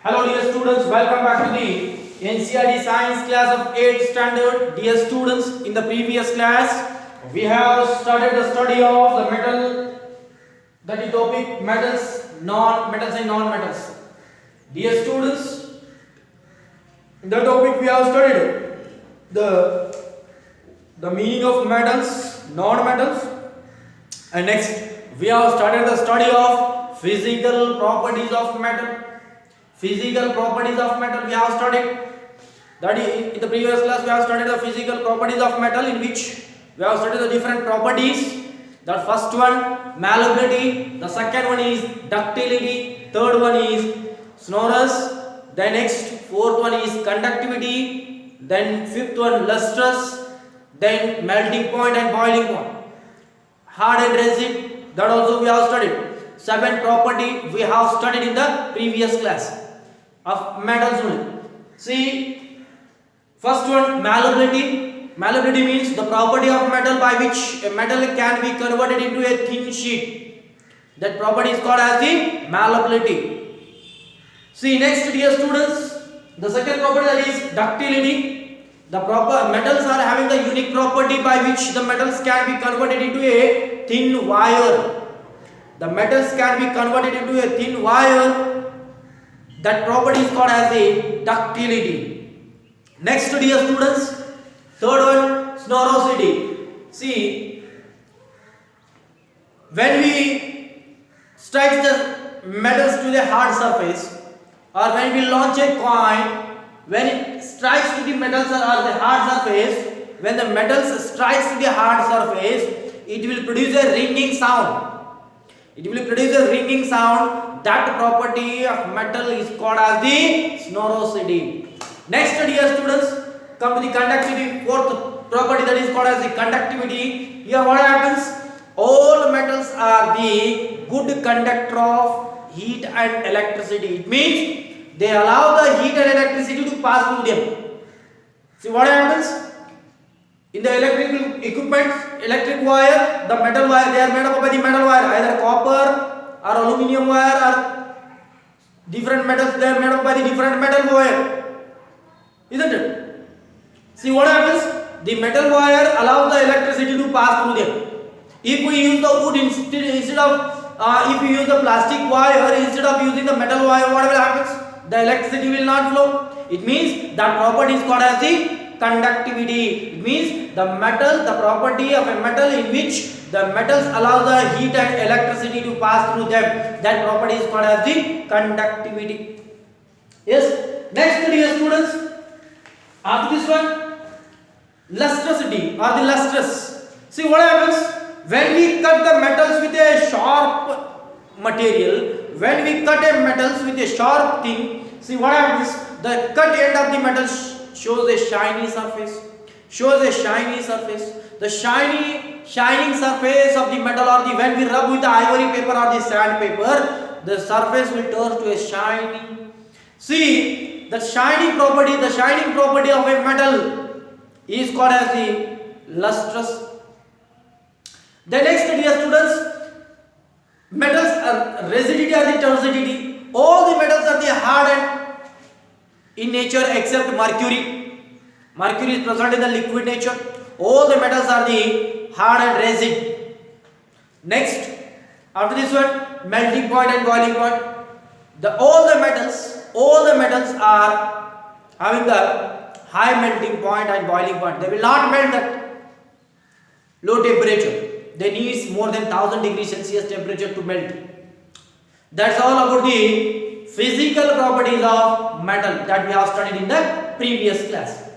Hello dear students, welcome back to the NCERT Science class of 8th standard. Dear students, in the previous class we have started the study of the metal, that is topic metals, non-metals and non-metals. Dear students, in the topic we have studied the meaning of metals, non-metals, and next we have started the study of physical properties of metal. Physical properties of metal we have studied. That is, in the previous class we have studied the physical properties of metal, in which we have studied the different properties. The first one malleability, the second one is ductility, third one is sonorous, then next fourth one is conductivity, then fifth one lustrous, then melting point and boiling point. Hard and resin, that also we have studied. 7 property we have studied in the previous class of metals only. See, first one malleability. Malleability means the property of metal by which a metal can be converted into a thin sheet. That property is called as the malleability. See, next dear students, the second property, that is ductility. The proper metals are having the unique property by which the metals can be converted into a thin wire. The metals can be converted into a thin wire. That property is called as the ductility. Next dear students, third one sonorosity. See, when we strike the metals to the hard surface, or when we launch a coin, when it strikes to the metals or the hard surface, when the metals strikes to the hard surface, it will produce a ringing sound. It will produce a ringing sound. That property of metal is called as the sonorosity. Next dear students, come to the conductivity, fourth property, that is called as the conductivity. Here what happens? All metals are the good conductor of heat and electricity. It means they allow the heat and electricity to pass through them. See what happens? In the electrical equipment, electric wire, the metal wire, they are made up by the metal wire, either copper or aluminium wire or different metals, they are made up by the different metal wire. Isn't it? See what happens? The metal wire allows the electricity to pass through them. If we use the wood instead of, if we use the plastic wire instead of using the metal wire, what will happen? The electricity will not flow. It means that property is called as the conductivity. It means the metal, the property of a metal in which the metals allow the heat and electricity to pass through them. That property is called as the conductivity. Yes. Next dear students, after this one, lustrosity or the lustrous. See what happens? When we cut the metals with a sharp material, when we cut a metals with a sharp thing, see what happens? The cut end of the metal shows a shiny surface. Shows a shiny surface. The shining surface of the metal, or the when we rub with the ivory paper or the sandpaper, the surface will turn to a shiny. See, the shining property of a metal is called as the lustrous. The next dear students, metals are rigidity or the turgidity. All the metals are the hardened in nature except mercury. Mercury is present in the liquid nature. All the metals are the hard and rigid. Next, after this one, melting point and boiling point. All the metals are having the high melting point and boiling point. They will not melt at low temperature. They need more than 1000 degrees Celsius temperature to melt. That's all about the physical properties of metal that we have studied in the previous class.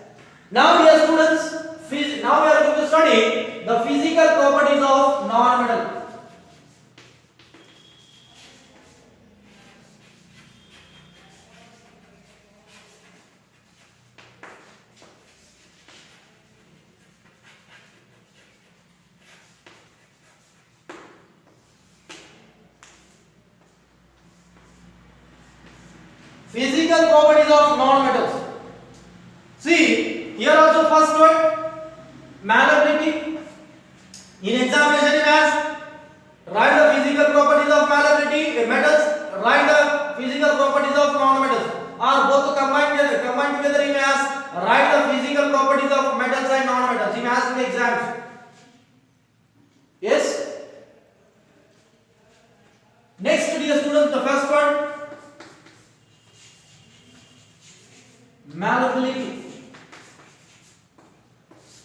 Now dear students, now we are going to study the physical properties of non-metal. Physical properties of non-metals. See, here also first one, malleability. In examination it has write the physical properties of malleability, metals, write the physical properties of non-metals. are both combined together, he may ask, write the physical properties of metals and non-metals. He may ask in the exams. Yes. Next, dear students, the first one, malleability.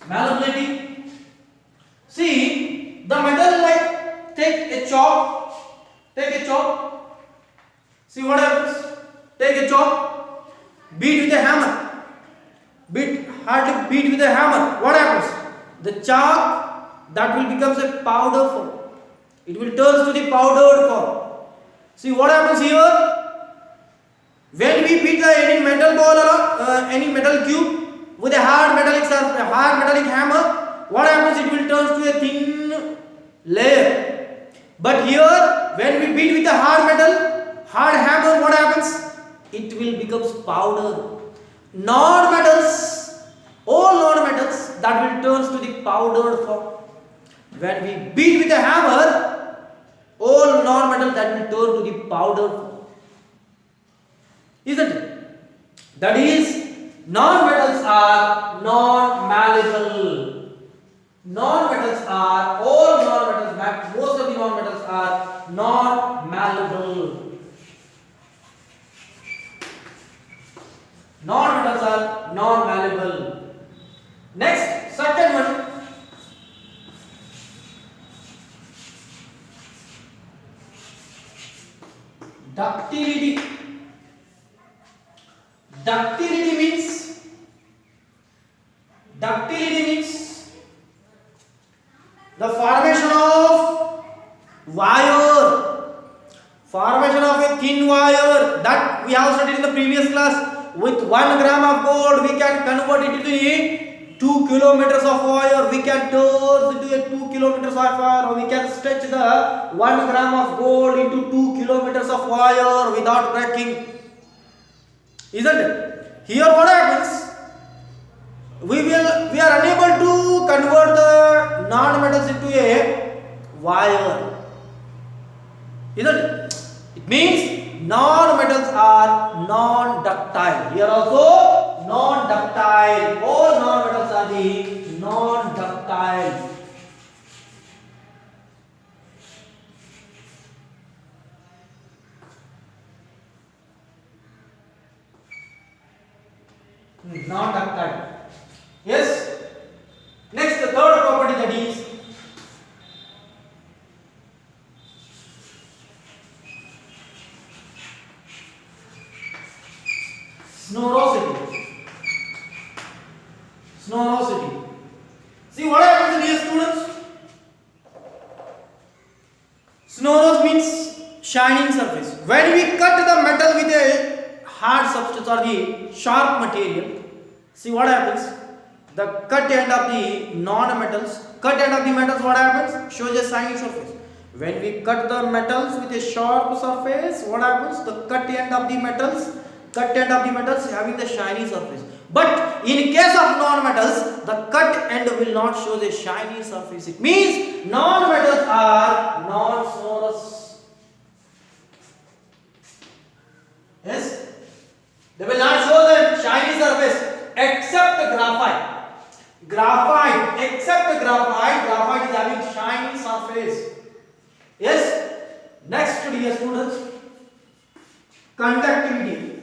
Malleability. See, the metal, like, take a chalk. See what happens? Take a chalk, beat with a hammer. Hardly beat with a hammer. What happens? The chalk that will becomes a powder form. It will turn to the powdered form. See what happens here? When we beat any metal ball or any metal cube with a hard metallic hammer, what happens? It will turn to a thin layer. But here, when we beat with a hard hammer, what happens? It will becomes powder. Non-metals, all non-metals that will turn to the powdered form. When we beat with a hammer, all non-metals that will turn to the powdered form. Isn't it? That is, non-metals are non-malleable. Non-metals are, all non-metals, most of the non-metals are non-malleable. Non-metals are non-malleable. Next, second one. Ductility. Ductility means the formation of wire, formation of a thin wire that we have studied in the previous class. With 1 gram of gold, we can convert it into 2 kilometers of wire. We can turn into a 2 kilometers of wire. We can stretch the 1 gram of gold into 2 kilometers of wire without breaking. Isn't it? Here what happens? We are unable to convert the non-metals into a wire. Isn't it? It means non-metals are non-ductile. Here also non-ductile. All non-metals are the non-ductile. Non-ductile. Yes. Next, the third property, that is snorosity. See what happens, dear students? Snoros means shining surface. When we cut the metal with a hard substance or the sharp material, see what happens? The cut end of the non-metals, what happens? Shows a shining surface. When we cut the metals with a sharp surface, what happens? The cut end of the metals having the shiny surface. But in case of non-metals, the cut end will not show a shiny surface. It means non-metals are non-sonorous. Yes? They will not show the shiny surface except graphite. Graphite is having shiny surface. Yes? Next, dear students, conductivity.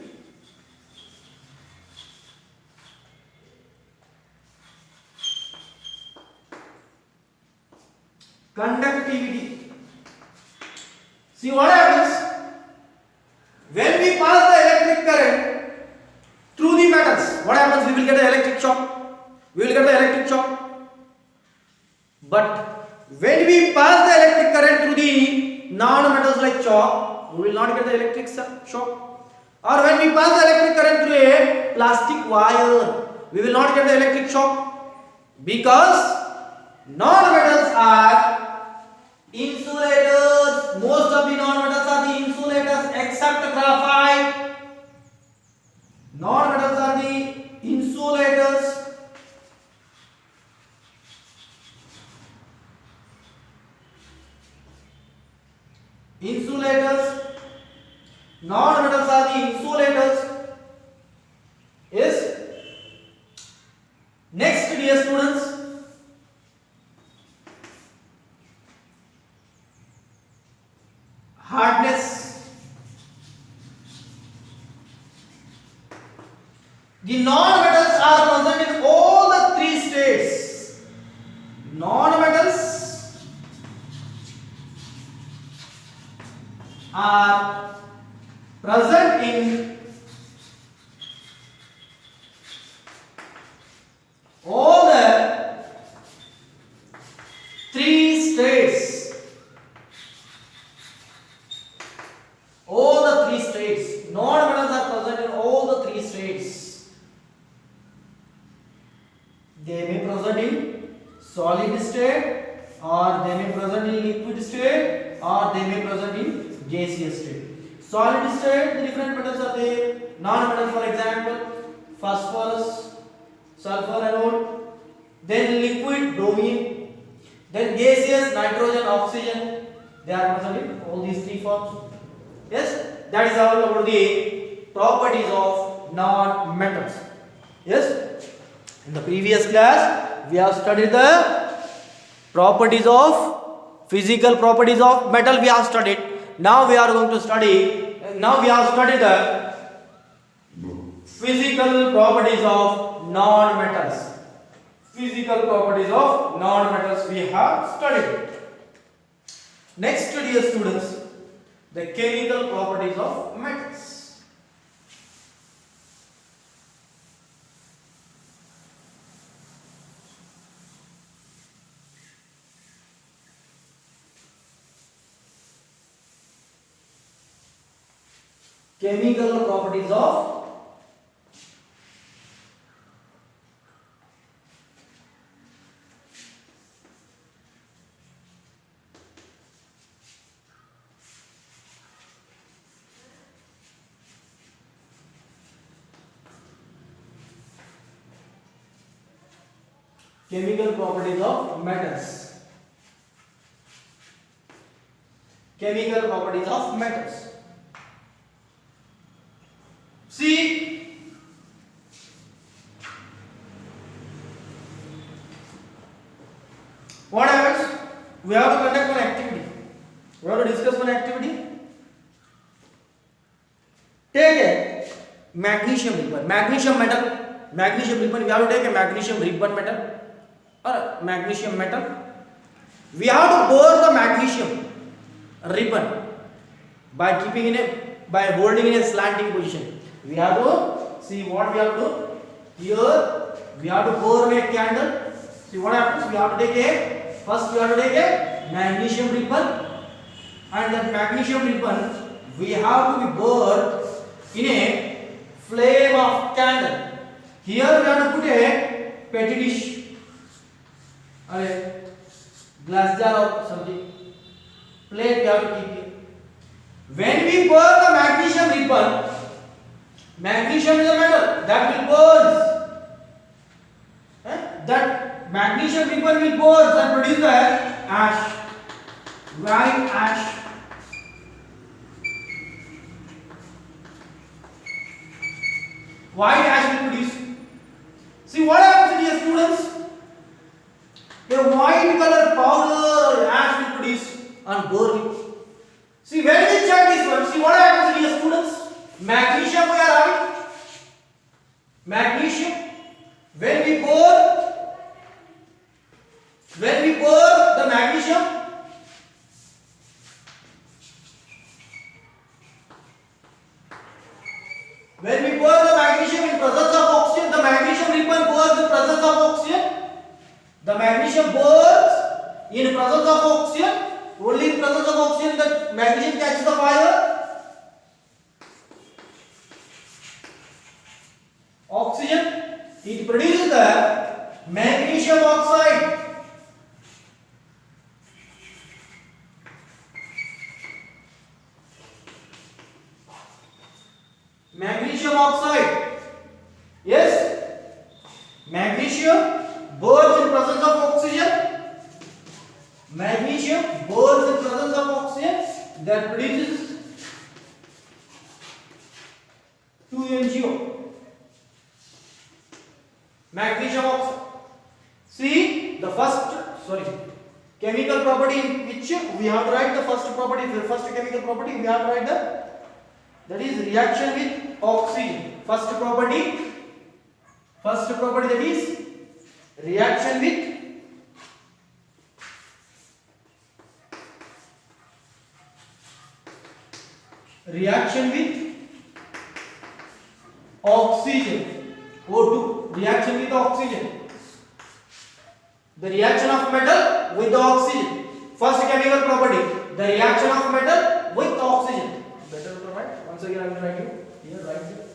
See what happens? When we pass the electric current through the metals, what happens? We will get an electric shock. But when we pass the electric current through the non-metals like chalk, we will not get the electric shock. Or when we pass the electric current through a plastic wire, we will not get the electric shock, because non-metals are insulators. Most of the non-metals are the insulators except graphite. Non-metals are the insulators. Non-metals are the insulators hardness. The non-metals are present in all the three states. Non-metals are present in all the three states. All the three states. Non-metals are present in all the three states. They may present in solid state, or they may present in liquid state, or they may present in gaseous state. Solid state, the different metals are there. Non-metals, for example, phosphorus, sulfur anode. Then liquid, bromine. Then gaseous, nitrogen, oxygen. They are present in all these three forms. Yes, that is all about the properties of non-metals. Yes, in the previous class we have studied the properties of physical properties of metal. We have studied. Now we are going to study. Now we have studied the physical properties of non-metals. Physical properties of non-metals we have studied. Next, dear students, the chemical properties of metals. Chemical properties of metals. Chemical properties of metals. See, what happens? We have to conduct one activity. We have to discuss one activity. Take a magnesium ribbon. Magnesium metal. Magnesium ribbon. We have to take a magnesium ribbon metal or magnesium metal. We have to bore the magnesium ribbon by holding in a slanting position. We have to see what we have to do. Here we have to bore a candle. See what happens? We have to take a magnesium ribbon, and that magnesium ribbon we have to be bored in a flame of candle. Here we have to put a petri dish or a glass jar or something. Plate we have to keep it. When we burn the magnesium ribbon, magnesium is a metal that will burn. That magnesium ribbon will burn and produce the ash, white ash. White ash will produce. See what happens, dear students? A white color powder or ash will produce and burn it. See, when we check this one, see what happens, dear students? Magnesium we are having. Magnesium. When we pour the magnesium, when we pour the magnesium in presence of oxygen, the magnesium ribbon burns in presence of oxygen. The magnesium burns in presence of oxygen. Only in presence of oxygen the magnesium catches the fire. Oxygen, it produces the magnesium oxide. Magnesium oxide. Yes, magnesium burns in presence of oxygen. Magnesium burns in presence of oxygen, that produces 2MgO. Magnesium oxide. See, chemical property in which we have to write the first property, the first chemical property we have to write that is reaction with oxygen. First property that is reaction with oxygen, O2, reaction with oxygen. The reaction of metal with the oxygen. First chemical property, the reaction of metal with oxygen. Better to write. Once again I will write you here, right here.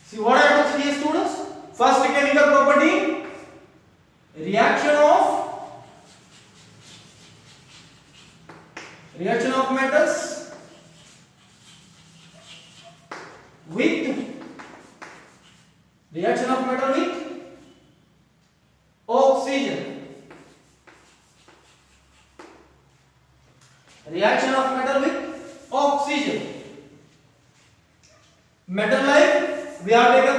See what happens here, students? First chemical property, reaction of metals with oxygen. Reaction of metal with oxygen. Metal like we have taken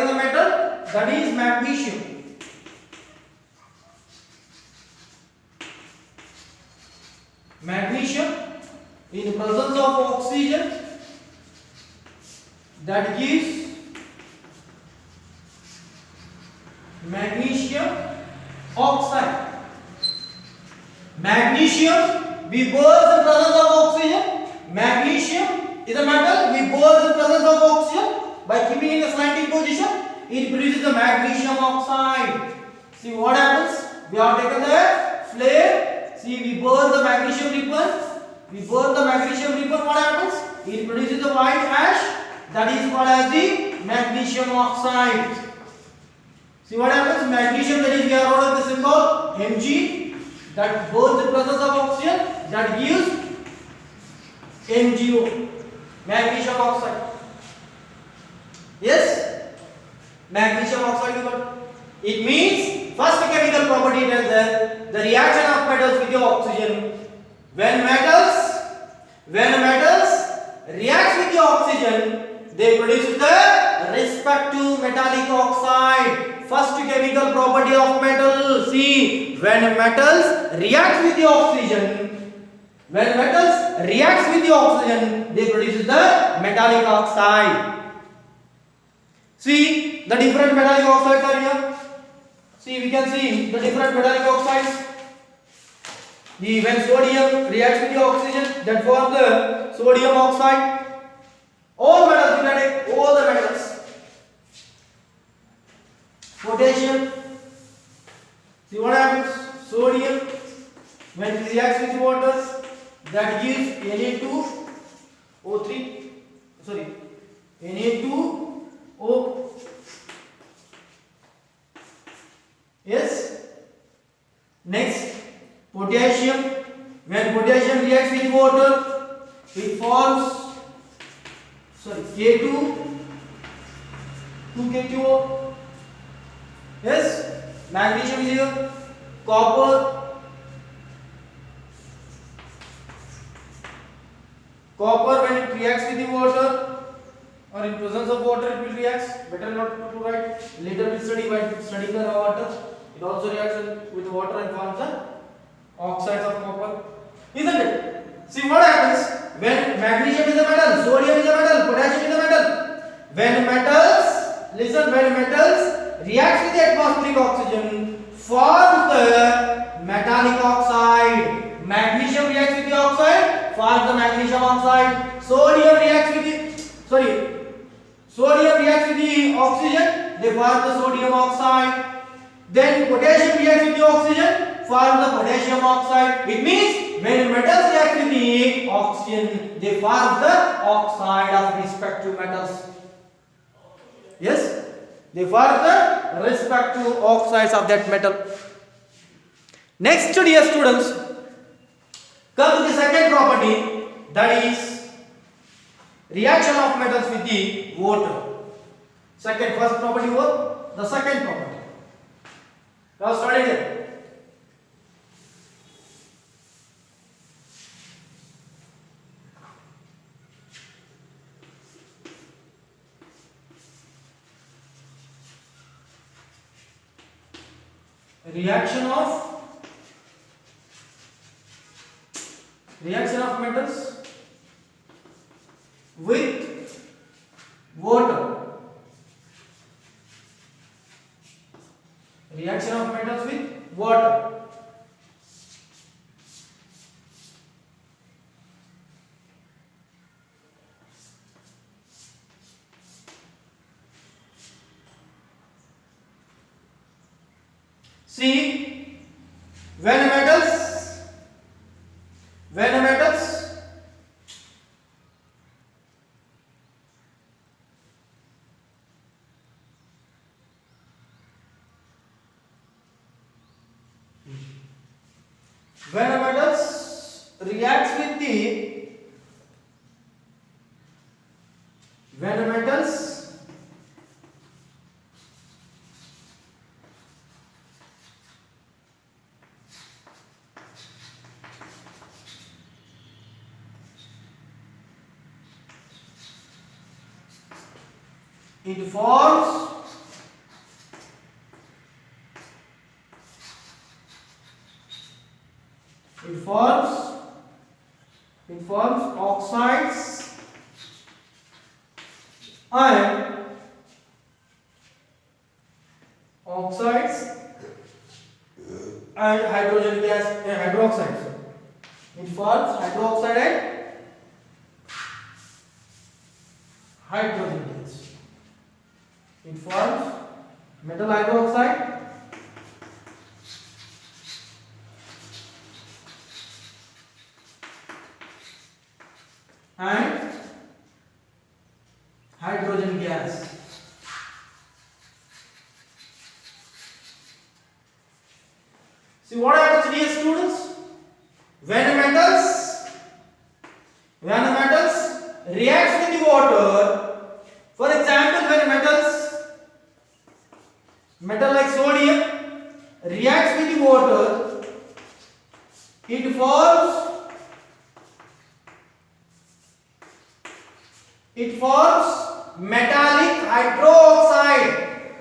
the metal that is magnesium. Magnesium in presence of oxygen, that gives magnesium oxide. Magnesium we burst in presence of oxygen. Magnesium is a metal we burst in presence of oxygen. By keeping in a slanting position, it produces the magnesium oxide. See what happens? We have taken the flame. See, we burn the magnesium ribbon. What happens? It produces the white ash. That is called as the magnesium oxide. See what happens? Magnesium, that is we are wrote the symbol Mg. That burns in presence of oxygen. That gives MgO, magnesium oxide. Yes, magnesium oxide you got. It means first chemical property tells us the reaction of metals with the oxygen. When metals reacts with the oxygen, they produce the respective metallic oxide. First chemical property of metal. See, when metals reacts with the oxygen, they produce the metallic oxide. See, the different metallic oxides are here. See, we can see the different metallic oxides. When sodium reacts with the oxygen, that forms the sodium oxide. All metals, we can take all the metals. Potassium. See what happens? Sodium, when it reacts with water, that gives Na2O3. Sorry, Na2O. Yes. Next, potassium. When potassium reacts with water, it forms K2, 2K2O. Yes. Magnesium is here. Copper. When it reacts with the water or in presence of water, it will react. Better not to write. Later we'll study by studying the water. It also reacts with water and forms the oxides of copper. Isn't it? See what happens when magnesium is a metal, sodium is a metal, potassium is a metal. When metals reacts with the atmospheric oxygen, forms the metallic oxide. Magnesium reacts with the oxide, forms the magnesium oxide. Sodium reacts with the oxygen, they form the sodium oxide. Then potassium reacts with the oxygen, form the potassium oxide. It means when metals react with the oxygen, they form the oxide of respective metals. Yes, they form the respective oxides of that metal. Next, dear students, come to the second property, that is reaction of metals with the water. First property was the second property. Now study it. reaction of metals with water. Reaction of metals with water. See, when metals when metals reacts with the when metals it forms oxides and hydrogen gas hydroxide. It forms hydroxide and hydrogen gas. It forms metal hydroxide and hydrogen gas. See what happens, dear students? When metals reacts with the water, for example, when metal like sodium reacts with the water, it forms metallic hydroxide.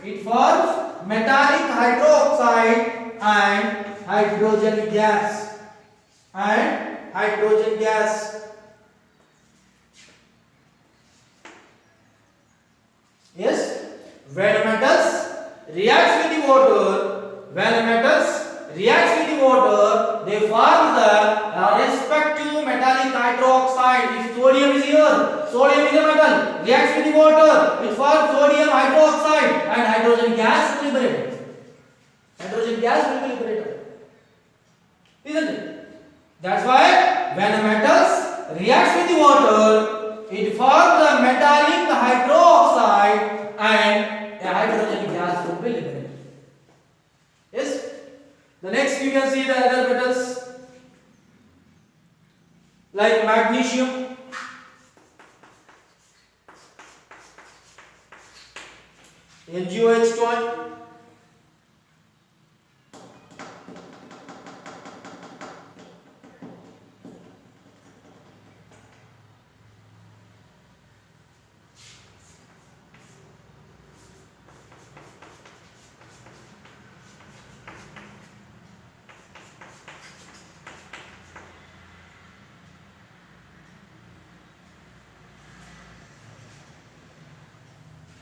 It forms metallic hydroxide and hydrogen gas. Yes, when metals reacts with the water, they form the respective metallic hydroxide. If sodium is here, sodium is a metal, reacts with the water, it forms sodium hydroxide and hydrogen gas will be liberated. Isn't it? That's why when metals reacts with the water, it forms a metallic hydroxide and a hydrogen gas will be liberated. Yes? The next you can see the other metals like magnesium, MgOH12,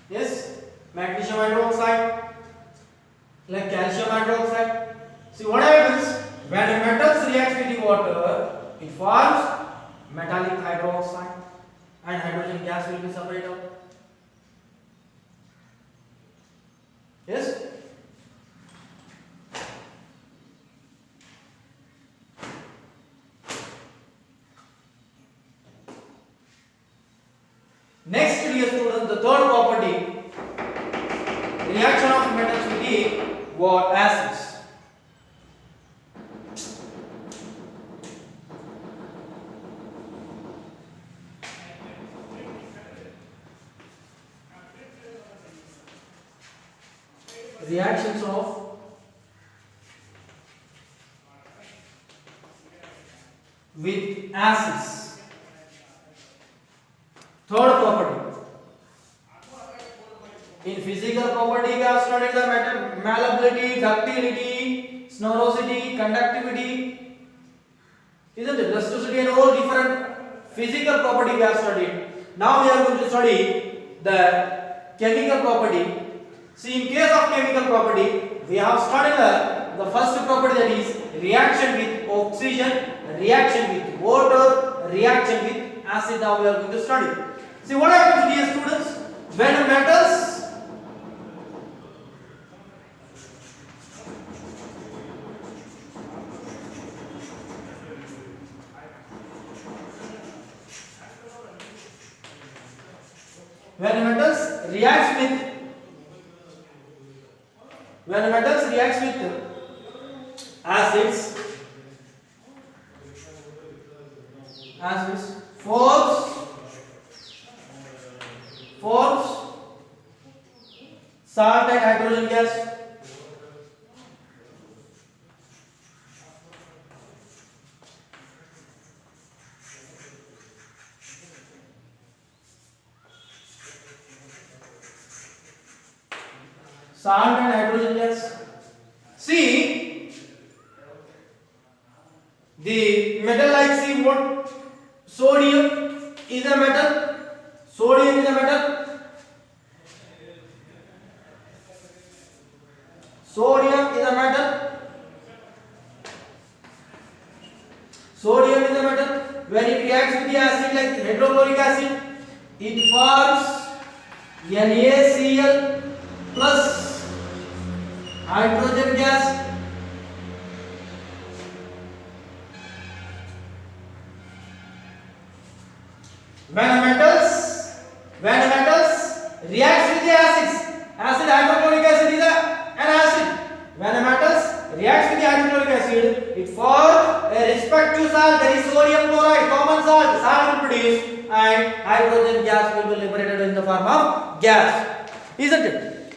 yes, magnesium hydroxide, like calcium hydroxide. See what happens when a metals reacts with the water, it forms metallic hydroxide and hydrogen gas will be separated. Yes. Next, dear students, the third property, reaction of metals with the acids. Reactions of with acids. Third property. In physical property, we have studied the malleability, ductility, snorosity, conductivity, isn't it? Elasticity and all different physical property we have studied. Now we are going to study the chemical property. See, in case of chemical property, we have studied the first property, that is reaction with oxygen, reaction with water, reaction with acid. Now we are going to study. See, what happens, dear students, when metals reacts with acids forms salt and hydrogen gas. Salt and hydrogen gas. See, the metal like, see what, sodium is a metal. Sodium is a metal. Sodium is a metal. Sodium is a metal. When it reacts with the acid like hydrochloric acid, it forms NaCl plus hydrogen gas. When metals reacts with the acids, hydrochloric acid is an acid. When metals reacts with the hydrochloric acid, it forms a respective salt, that is sodium chloride, common salt. Salt will produce and hydrogen gas will be liberated in the form of gas, isn't it?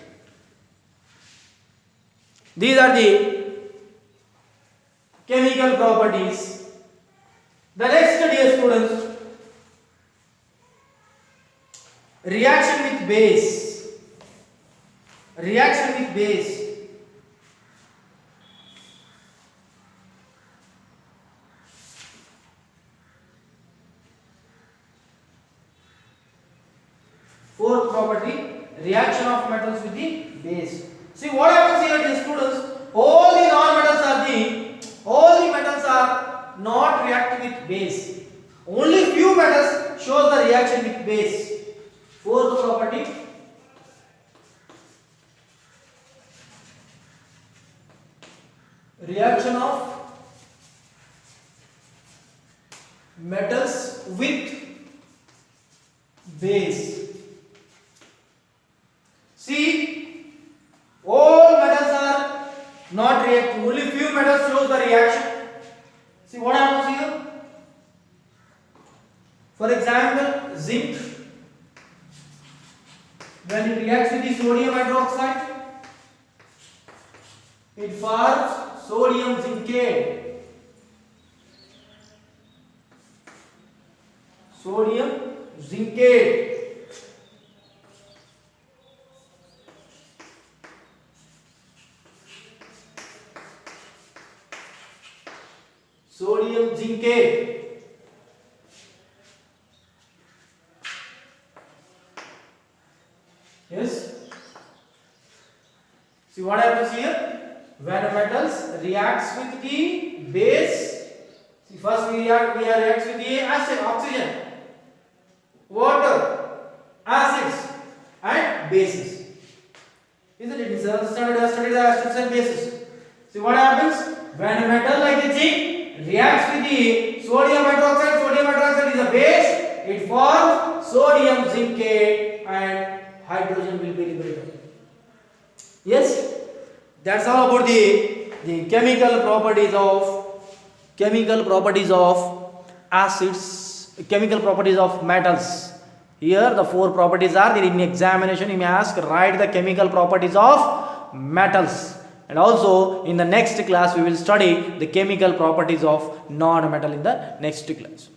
These are the chemical properties. The next, dear students, reaction with base. Reaction with base. Fourth property, reaction of metals with the base. See what happens here, dear students, all the metals are not reacting with base. Only few metals shows the reaction with base. Fourth property, reaction of metals with base. See, all metals are not reacting. Only few metals shows the reaction. See what happens here? For example, zinc. When it reacts with the sodium hydroxide, it forms sodium zincate. Sodium zincate. Sodium zincate. Yes. See what happens here? When metals reacts with the base. See, first we reacts with the acid, oxygen, water, acids, and bases. Isn't it? It's studied the acids and bases. See what happens when a metal like the zinc reacts with the sodium hydroxide. Sodium hydroxide is a base. It forms sodium zincate and hydrogen will be liberated. Yes, that's all about the chemical properties of acids, chemical properties of metals. Here the four properties are there. In examination you may ask, write the chemical properties of metals. And also in the next class we will study the chemical properties of non-metal in the next class.